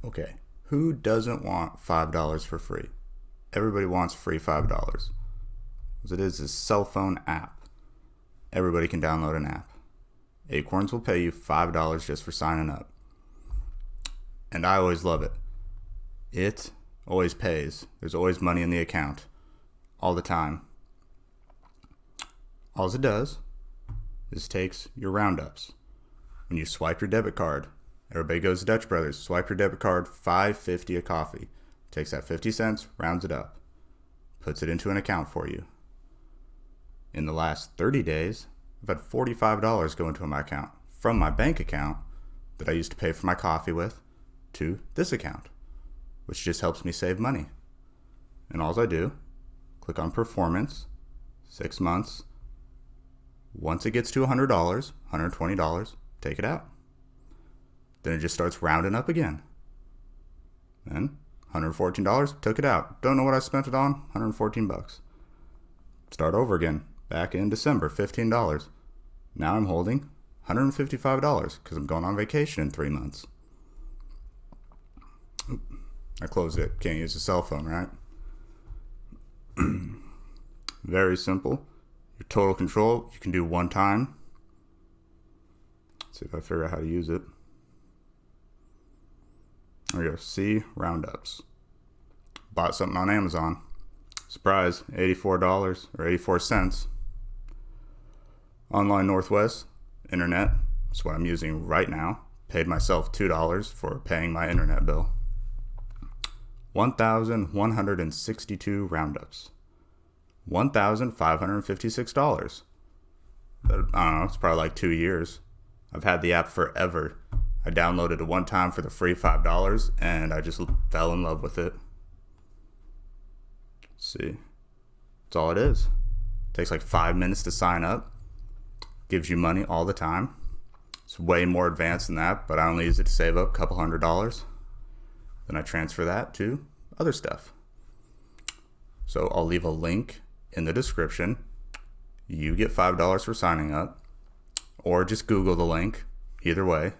Okay, who doesn't want $5 for free? Everybody wants free $5. It is a cell phone app. Everybody can download an app. Acorns will pay you $5 just for signing up. And I always love it. It always pays. There's always money in the account. All the time. All it does is takes your roundups. When you swipe your debit card, everybody goes to Dutch Brothers, swipe your debit card, $5.50 a coffee. Takes that 50 cents, rounds it up, puts it into an account for you. In the last 30 days, I've had $45 go into my account from my bank account that I used to pay for my coffee with to this account, which just helps me save money. And all I do, click on performance, 6 months. Once it gets to $100, $120, take it out. Then it just starts rounding up again. Then $114, took it out. Don't know what I spent it on, $114. Start over again. Back in December, $15. Now I'm holding $155 because I'm going on vacation in 3 months. Oop, I closed it. Can't use a cell phone, right? Very simple. Your total control, you can do one time. Let's see if I figure out how to use it. There we go. See, roundups. Bought something on Amazon. Surprise, $84 or 84 cents. Online Northwest, internet. That's what I'm using right now. Paid myself $2 for paying my internet bill. 1,162 roundups. $1,556. I don't know, it's probably like 2 years. I've had the app forever. I downloaded it one time for the free $5 and I just fell in love with it. Let's see. That's all it is. It takes like 5 minutes to sign up. Gives you money all the time. It's way more advanced than that, but I only use it to save up a couple $100. Then I transfer that to other stuff. So I'll leave a link in the description. You get $5 for signing up, or just Google the link. Either way.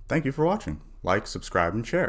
Thank you for watching. Like, subscribe, and share.